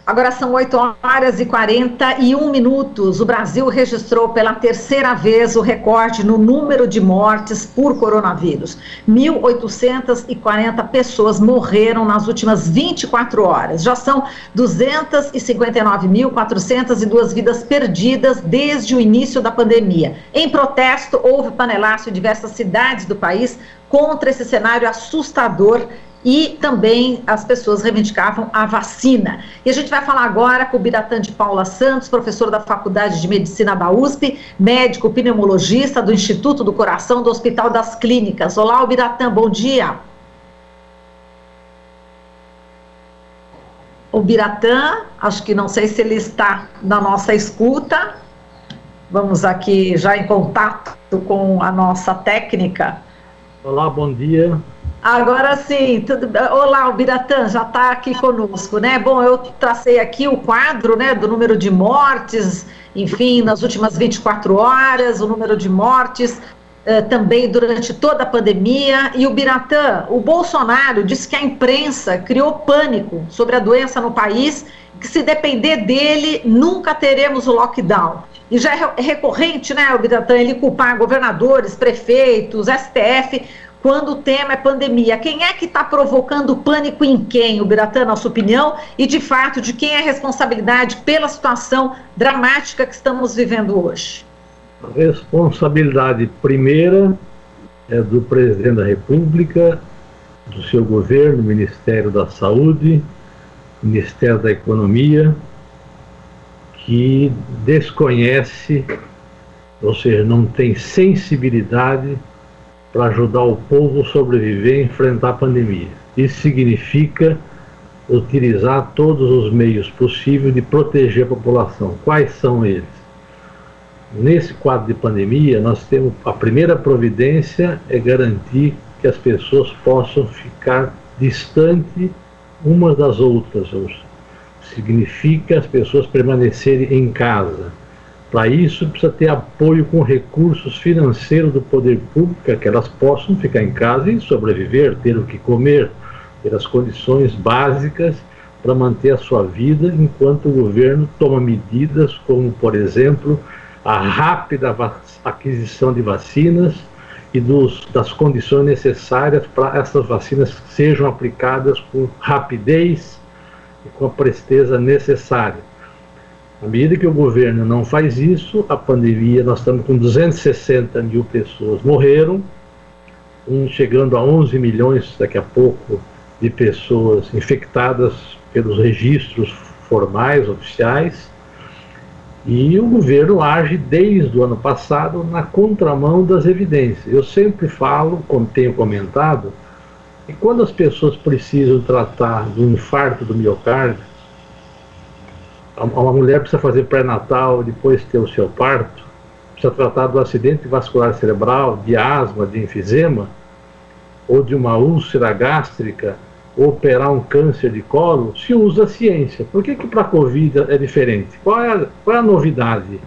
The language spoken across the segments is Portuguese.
Agora são 8h41. O Brasil registrou pela terceira vez o recorde no número de mortes por coronavírus. 1.840 pessoas morreram nas últimas 24 horas. Já são 259.402 vidas perdidas desde o início da pandemia. Em protesto, houve panelaço em diversas cidades do país contra esse cenário assustador. E também as pessoas reivindicavam a vacina. E a gente vai falar agora com o Biratã de Paula Santos, professor da Faculdade de Medicina da USP, médico pneumologista do Instituto do Coração do Hospital das Clínicas. Olá, Biratã, bom dia. O Biratã, acho que não sei se ele está na nossa escuta. Vamos aqui já em contato com a nossa técnica. Olá, bom dia. Agora sim, tudo bem. Olá, o Biratã já está aqui conosco, né? Bom, eu tracei aqui o quadro, né, do número de mortes, enfim, nas últimas 24 horas, o número de mortes também durante toda a pandemia. E o Biratã, o Bolsonaro disse que a imprensa criou pânico sobre a doença no país, que se depender dele, nunca teremos o lockdown. E já é recorrente, né, o Biratã, ele culpar governadores, prefeitos, STF, quando o tema é pandemia. Quem é que está provocando pânico em quem, o Biratã, na sua opinião? E, de fato, de quem é a responsabilidade pela situação dramática que estamos vivendo hoje? A responsabilidade primeira é do presidente da República, do seu governo, Ministério da Saúde, Ministério da Economia, que desconhece, ou seja, não tem sensibilidade para ajudar o povo a sobreviver e enfrentar a pandemia. Isso significa utilizar todos os meios possíveis de proteger a população. Quais são eles? Nesse quadro de pandemia, nós temos a primeira providência é garantir que as pessoas possam ficar distantes umas das outras. Significa as pessoas permanecerem em casa. Para isso, precisa ter apoio com recursos financeiros do poder público, para que elas possam ficar em casa e sobreviver, ter o que comer, ter as condições básicas para manter a sua vida, enquanto o governo toma medidas como, por exemplo, a rápida aquisição de vacinas e das condições necessárias para essas vacinas sejam aplicadas com rapidez e com a presteza necessária. À medida que o governo não faz isso, a pandemia, nós estamos com 260 mil pessoas morreram, chegando a 11 milhões daqui a pouco de pessoas infectadas pelos registros formais, oficiais, e o governo age desde o ano passado na contramão das evidências. Eu sempre falo, como tenho comentado, que quando as pessoas precisam tratar do infarto do miocárdio, uma mulher precisa fazer pré-natal, depois ter o seu parto, precisa tratar do acidente vascular cerebral, de asma, de enfisema, ou de uma úlcera gástrica, ou operar um câncer de colo, se usa a ciência. Por que para a Covid é diferente? Qual é a novidade?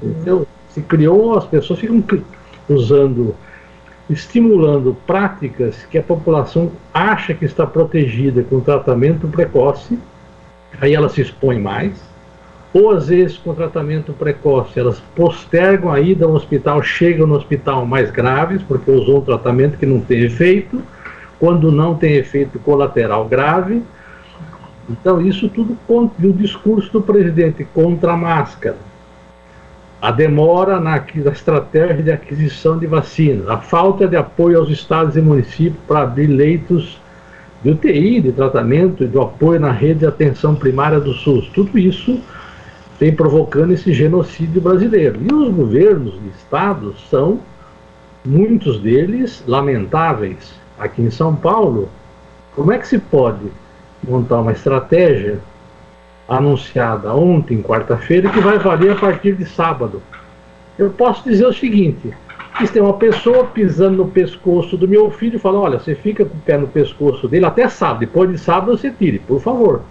Então, se criou, as pessoas ficam estimulando práticas que a população acha que está protegida com tratamento precoce, aí ela se expõe mais, ou às vezes com tratamento precoce elas postergam a ida ao hospital, chegam no hospital mais graves, porque usou um tratamento que não tem efeito, quando não tem efeito colateral grave. Então isso tudo contra o discurso do presidente contra a máscara, a demora na estratégia de aquisição de vacinas, a falta de apoio aos estados e municípios para abrir leitos de UTI, de tratamento e do apoio na rede de atenção primária do SUS. Tudo isso vem provocando esse genocídio brasileiro. E os governos de estados são, muitos deles, lamentáveis. Aqui em São Paulo, como é que se pode montar uma estratégia anunciada ontem, quarta-feira, que vai valer a partir de sábado? Eu posso dizer o seguinte: se tem uma pessoa pisando no pescoço do meu filho e fala, olha, você fica com o pé no pescoço dele até sábado, depois de sábado você tire, por favor.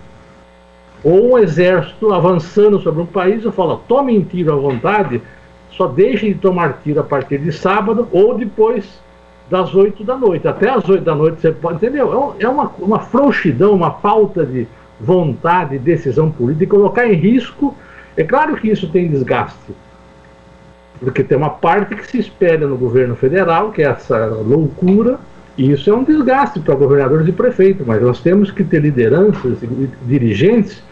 Ou um exército avançando sobre um país, eu falo, tomem tiro à vontade, só deixem de tomar tiro a partir de sábado ou depois das 8 da noite. Até as 8 da noite você pode, entendeu? É uma frouxidão, uma falta de vontade, decisão política, e colocar em risco. É claro que isso tem desgaste, porque tem uma parte que se espera no governo federal, que é essa loucura, e isso é um desgaste para governadores e prefeitos, mas nós temos que ter lideranças e dirigentes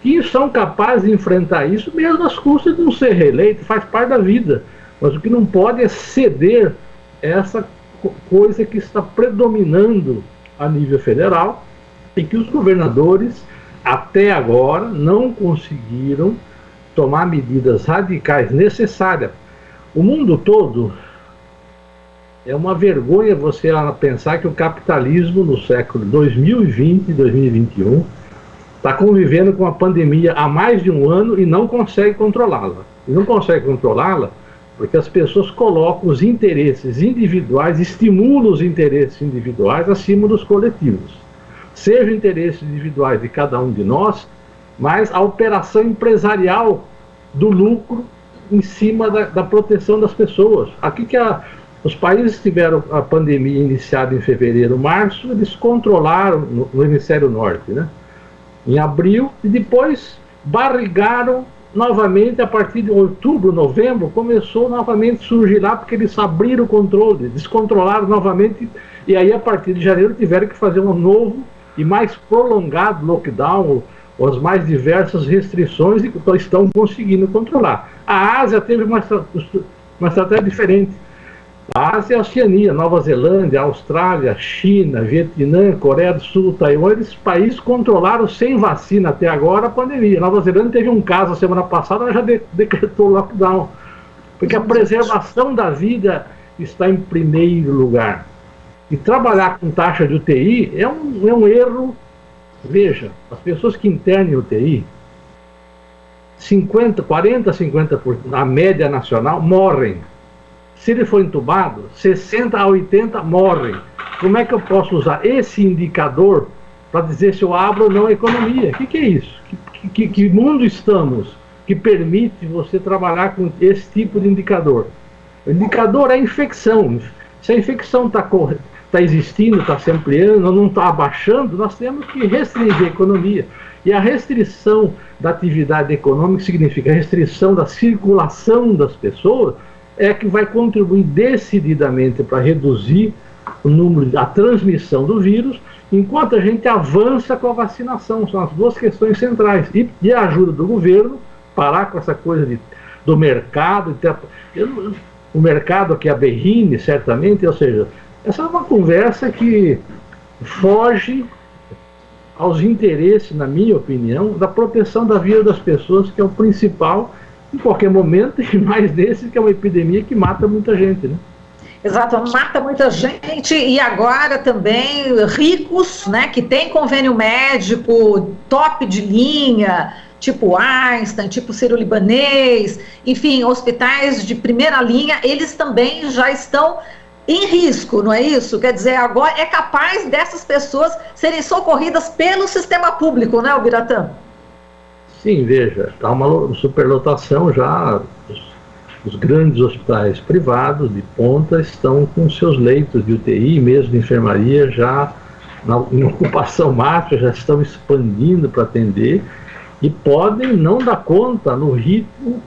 que são capazes de enfrentar isso, mesmo às custas de não ser reeleito, faz parte da vida. Mas o que não pode é ceder essa coisa que está predominando a nível federal e que os governadores, até agora, não conseguiram tomar medidas radicais necessárias. O mundo todo, é uma vergonha você pensar que o capitalismo no século 2020 e 2021 está convivendo com a pandemia há mais de um ano e não consegue controlá-la. E não consegue controlá-la porque as pessoas colocam os interesses individuais, estimulam os interesses individuais acima dos coletivos. Sejam interesses individuais de cada um de nós, mas a operação empresarial do lucro em cima da proteção das pessoas. Aqui que os países que tiveram a pandemia iniciada em fevereiro, março, eles controlaram no hemisfério norte, né? Em abril, e depois barrigaram novamente a partir de outubro, novembro, começou novamente a surgir lá, porque eles abriram o controle, descontrolaram novamente, e aí a partir de janeiro tiveram que fazer um novo e mais prolongado lockdown, ou as mais diversas restrições, e estão conseguindo controlar. A Ásia teve uma estratégia diferente. A Ásia e a Oceania, Nova Zelândia, Austrália, China, Vietnã, Coreia do Sul, Taiwan, esses países controlaram sem vacina até agora a pandemia. Nova Zelândia teve um caso a semana passada, ela já decretou lockdown, porque a preservação da vida está em primeiro lugar. E trabalhar com taxa de UTI é um erro. Veja, as pessoas que internam em UTI, 40-50%, a média nacional, morrem. Se ele for entubado, 60 a 80 morrem. Como é que eu posso usar esse indicador para dizer se eu abro ou não a economia? O que é isso? Que mundo estamos que permite você trabalhar com esse tipo de indicador? O indicador é a infecção. Se a infecção está existindo, está se ampliando, não está abaixando, nós temos que restringir a economia. E a restrição da atividade econômica significa a restrição da circulação das pessoas, é que vai contribuir decididamente para reduzir o número, a transmissão do vírus, enquanto a gente avança com a vacinação. São as duas questões centrais. E a ajuda do governo, parar com essa coisa do mercado, o mercado que é a berrine, certamente, ou seja, essa é uma conversa que foge aos interesses, na minha opinião, da proteção da vida das pessoas, que é o principal em qualquer momento, e mais desse que é uma epidemia que mata muita gente, né? Exato, mata muita gente, e agora também ricos, né, que tem convênio médico top de linha, tipo Einstein, tipo Sírio-Libanês, enfim, hospitais de primeira linha, eles também já estão em risco, não é isso? Quer dizer, agora é capaz dessas pessoas serem socorridas pelo sistema público, né, Albiratã? Sim, veja, há uma superlotação já. Os grandes hospitais privados de ponta estão com seus leitos de UTI, mesmo de enfermaria, já em ocupação máxima, já estão expandindo para atender e podem não dar conta no ritmo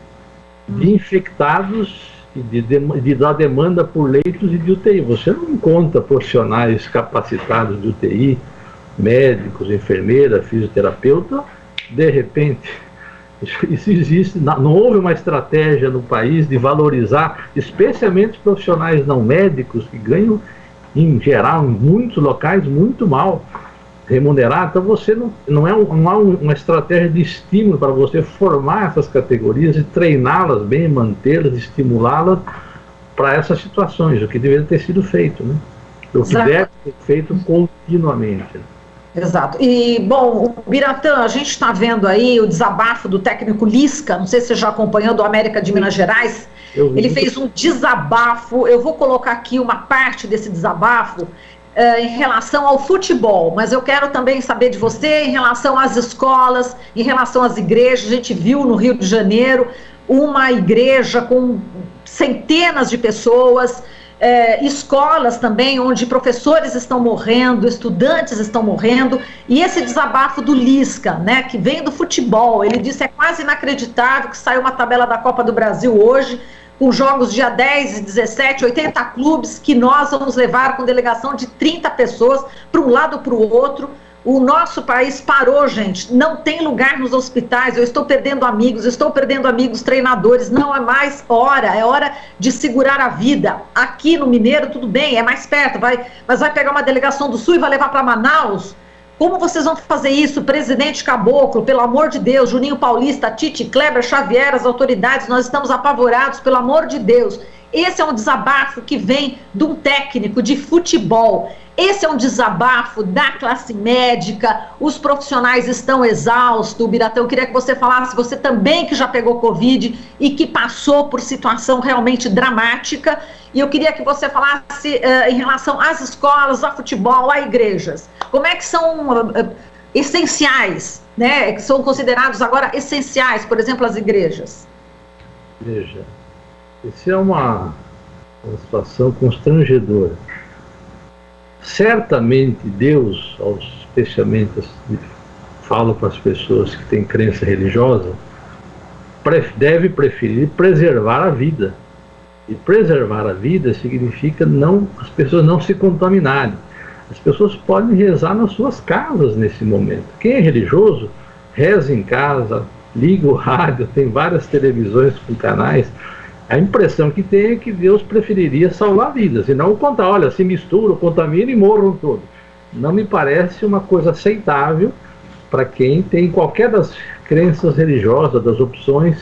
de infectados e da demanda por leitos e de UTI. Você não encontra profissionais capacitados de UTI, médicos, enfermeira, fisioterapeuta. De repente, isso existe, não houve uma estratégia no país de valorizar, especialmente os profissionais não médicos, que ganham, em geral, em muitos locais, muito mal remunerado. Então você não há uma estratégia de estímulo para você formar essas categorias e treiná-las bem, mantê-las, estimulá-las para essas situações, o que deveria ter sido feito, né? O que deve ser feito continuamente. Exato. E, bom, o Biratã, a gente está vendo aí o desabafo do técnico Lisca, não sei se você já acompanhou, do América de Minas Gerais. Ele fez um desabafo, eu vou colocar aqui uma parte desse desabafo em relação ao futebol, mas eu quero também saber de você em relação às escolas, em relação às igrejas. A gente viu no Rio de Janeiro uma igreja com centenas de pessoas, escolas também, onde professores estão morrendo, estudantes estão morrendo, e esse desabafo do Lisca, né, que vem do futebol, ele disse: é quase inacreditável que saiu uma tabela da Copa do Brasil hoje, com jogos dia 10 e 17, 80 clubes, que nós vamos levar com delegação de 30 pessoas para um lado ou para o outro. O nosso país parou, gente, não tem lugar nos hospitais, eu estou perdendo amigos, treinadores, não é mais hora, é hora de segurar a vida. Aqui no Mineiro, tudo bem, é mais perto, mas vai pegar uma delegação do Sul e vai levar para Manaus? Como vocês vão fazer isso? Presidente Caboclo, pelo amor de Deus, Juninho Paulista, Tite, Kleber, Xavier, as autoridades, nós estamos apavorados, pelo amor de Deus. Esse é um desabafo que vem de um técnico de futebol. Esse é um desabafo da classe médica, os profissionais estão exaustos. Biratã, eu queria que você falasse, você também que já pegou Covid e que passou por situação realmente dramática, e eu queria que você falasse em relação às escolas, ao futebol, às igrejas. Como é que são essenciais, né, que são considerados agora essenciais, por exemplo, as igrejas? Veja, isso é uma situação constrangedora. Certamente Deus, especialmente falo para as pessoas que têm crença religiosa, deve preferir preservar a vida. E preservar a vida significa as pessoas não se contaminarem. As pessoas podem rezar nas suas casas nesse momento. Quem é religioso, reza em casa, liga o rádio, tem várias televisões com canais. A impressão que tem é que Deus preferiria salvar vidas, e não contar, olha, se misturam, contaminam e morram todos. Não me parece uma coisa aceitável para quem tem qualquer das crenças religiosas, das opções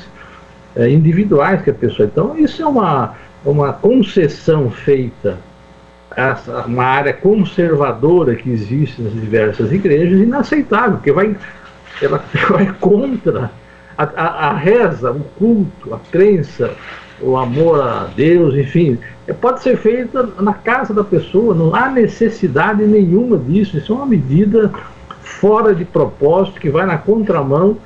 individuais que a pessoa... Então, isso é uma concessão feita a uma área conservadora que existe nas diversas igrejas, inaceitável, porque ela vai contra a reza, o culto, a crença, o amor a Deus, enfim, pode ser feita na casa da pessoa, não há necessidade nenhuma disso. Isso é uma medida fora de propósito, que vai na contramão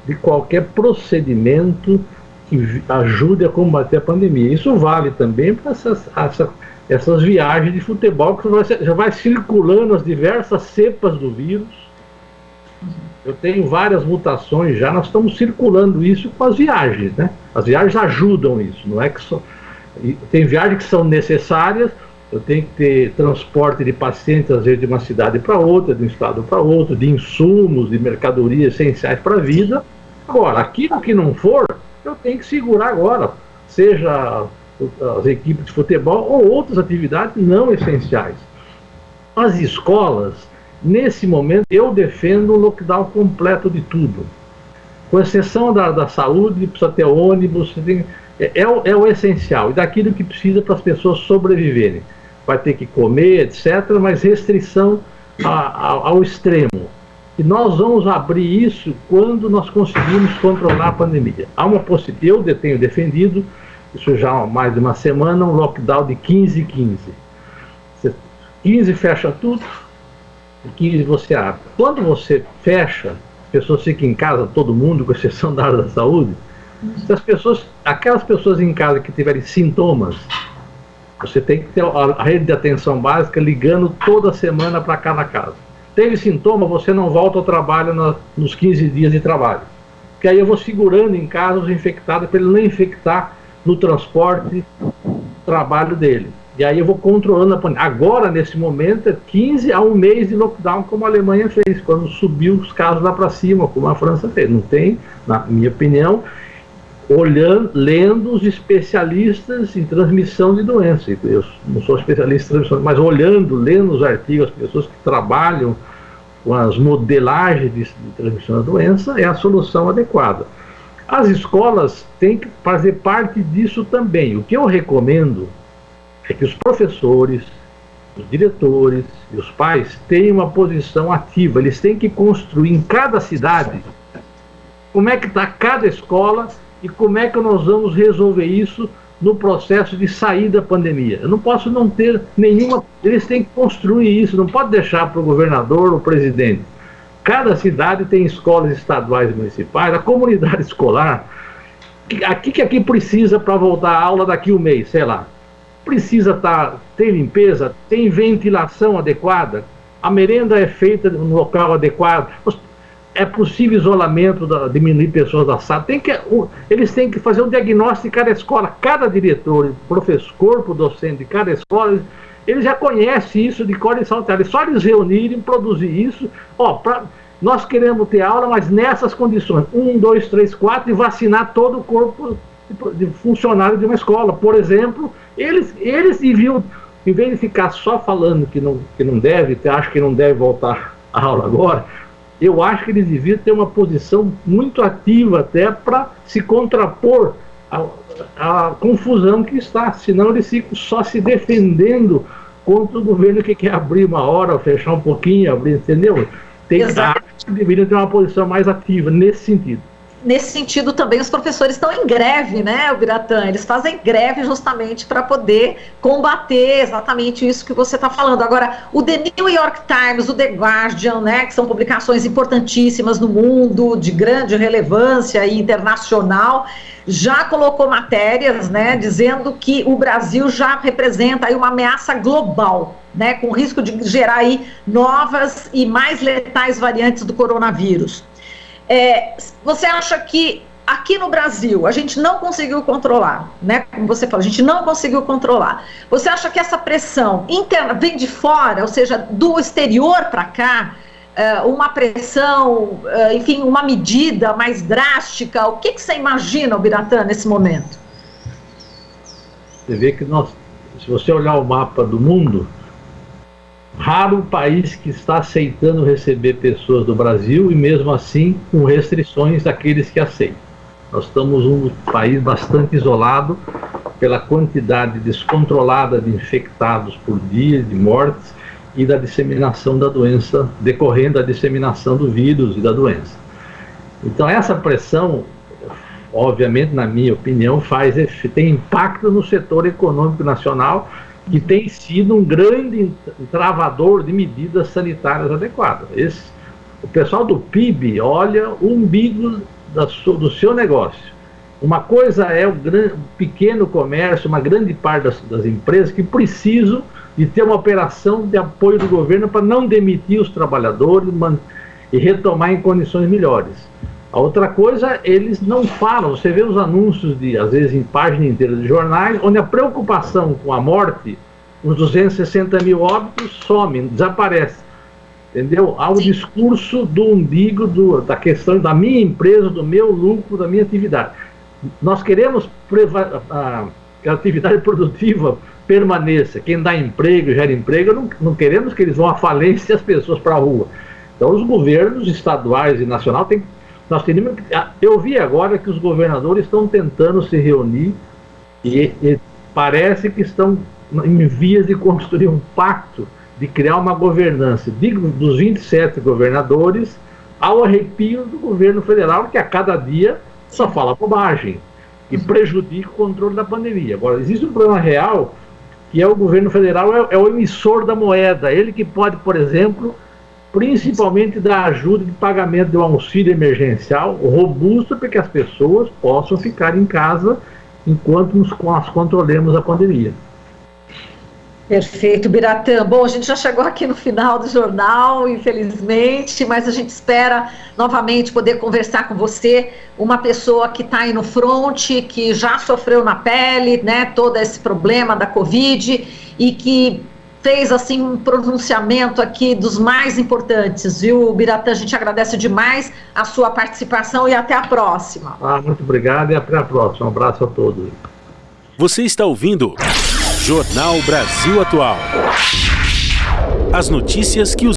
de qualquer procedimento que ajude a combater a pandemia. Isso vale também para essas viagens de futebol, que já vai circulando as diversas cepas do vírus. Eu tenho várias mutações já, nós estamos circulando isso com as viagens, né? As viagens ajudam isso, não é que só... Tem viagens que são necessárias, eu tenho que ter transporte de pacientes, às vezes de uma cidade para outra, de um estado para outro, de insumos, de mercadorias essenciais para a vida. Agora, aquilo que não for, eu tenho que segurar agora, seja as equipes de futebol ou outras atividades não essenciais. As escolas, nesse momento, eu defendo um lockdown completo de tudo. Com exceção da saúde, precisa ter ônibus, é o essencial. E daquilo que precisa para as pessoas sobreviverem. Vai ter que comer, etc., mas restrição ao extremo. E nós vamos abrir isso quando nós conseguirmos controlar a pandemia. Eu tenho defendido, isso já há mais de uma semana, um lockdown de 15-15. 15 fecha tudo, 15 você abre. Quando você fecha, as pessoas ficam em casa, todo mundo, com exceção da área da saúde, aquelas pessoas em casa que tiverem sintomas, você tem que ter a rede de atenção básica ligando toda semana para cada casa. Teve sintoma, você não volta ao trabalho nos 15 dias de trabalho. Porque aí eu vou segurando em casa os infectados para ele não infectar no transporte, trabalho dele. E aí eu vou controlando a pandemia. Agora, nesse momento, é 15 a 1 mês de lockdown, como a Alemanha fez, quando subiu os casos lá para cima, como a França fez. Não tem, na minha opinião, lendo os especialistas em transmissão de doença. Eu não sou especialista em transmissão, mas lendo os artigos, as pessoas que trabalham com as modelagens de transmissão da doença, é a solução adequada. As escolas têm que fazer parte disso também. O que eu recomendo é que os professores, os diretores e os pais tenham uma posição ativa. Eles têm que construir em cada cidade como é que está cada escola e como é que nós vamos resolver isso no processo de sair da pandemia. Eu não posso não ter nenhuma... Eles têm que construir isso, não pode deixar para o governador ou o presidente. Cada cidade tem escolas estaduais e municipais, a comunidade escolar. Aqui precisa para voltar à aula daqui a um mês, sei lá. precisa ter limpeza, tem ventilação adequada, a merenda é feita no local adequado, é possível isolamento, diminuir pessoas da sala, eles têm que fazer um diagnóstico de cada escola, cada diretor, professor, corpo docente de cada escola, eles já conhecem isso de cor e salteado, só eles reunirem, produzir isso, nós queremos ter aula, mas nessas condições, 1, 2, 3, 4, e vacinar todo o corpo de funcionário de uma escola, por exemplo, eles deviam, em vez de ficar só falando que não deve, acho que não deve voltar a aula agora, eu acho que eles deviam ter uma posição muito ativa até para se contrapor à confusão que está, senão eles ficam só se defendendo contra o governo que quer abrir uma hora, fechar um pouquinho, abrir, entendeu? Acho que deveriam ter uma posição mais ativa nesse sentido. Nesse sentido, também os professores estão em greve, né, Biratã? Eles fazem greve justamente para poder combater exatamente isso que você está falando. Agora, o The New York Times, o The Guardian, né, que são publicações importantíssimas no mundo, de grande relevância e internacional, já colocou matérias, né, dizendo que o Brasil já representa aí uma ameaça global, né, com risco de gerar aí novas e mais letais variantes do coronavírus. Você acha que aqui no Brasil a gente não conseguiu controlar, né? Como você falou, a gente não conseguiu controlar. Você acha que essa pressão interna vem de fora, ou seja, do exterior para cá, uma pressão, enfim, uma medida mais drástica? O que você imagina, Biratã, nesse momento? Você vê que se você olhar o mapa do mundo, raro o país que está aceitando receber pessoas do Brasil e mesmo assim com restrições daqueles que aceitam. Nós estamos um país bastante isolado pela quantidade descontrolada de infectados por dia, de mortes e da disseminação da doença, decorrendo da disseminação do vírus e da doença. Então essa pressão, obviamente, na minha opinião, tem impacto no setor econômico nacional, que tem sido um grande travador de medidas sanitárias adequadas. O pessoal do PIB olha o umbigo do seu negócio. Uma coisa é o pequeno comércio, uma grande parte das empresas que precisam de ter uma operação de apoio do governo para não demitir os trabalhadores e retomar em condições melhores. A outra coisa, eles não falam. Você vê os anúncios, às vezes em página inteira de jornais, onde a preocupação com a morte, os 260 mil óbitos, some, desaparece. Entendeu? Há o discurso do umbigo, da questão da minha empresa, do meu lucro, da minha atividade. Nós queremos que a atividade produtiva permaneça. Quem dá emprego, gera emprego, não queremos que eles vão à falência e as pessoas para a rua. Então os governos estaduais e nacional eu vi agora que os governadores estão tentando se reunir e parece que estão em vias de construir um pacto de criar uma governança dos 27 governadores ao arrepio do governo federal, que a cada dia só fala bobagem e prejudica o controle da pandemia. Agora, existe um problema real, que é o governo federal é o emissor da moeda, ele que pode, por exemplo, principalmente dar ajuda de pagamento de um auxílio emergencial robusto para que as pessoas possam ficar em casa enquanto nós controlemos a pandemia. Perfeito, Biratã. Bom, a gente já chegou aqui no final do jornal, infelizmente, mas a gente espera novamente poder conversar com você, uma pessoa que está aí no fronte, que já sofreu na pele, né, todo esse problema da Covid e que fez assim um pronunciamento aqui dos mais importantes, viu, Biratã? A gente agradece demais a sua participação e até a próxima. Muito obrigado e até a próxima. Um abraço a todos. Você está ouvindo Jornal Brasil Atual. As notícias que os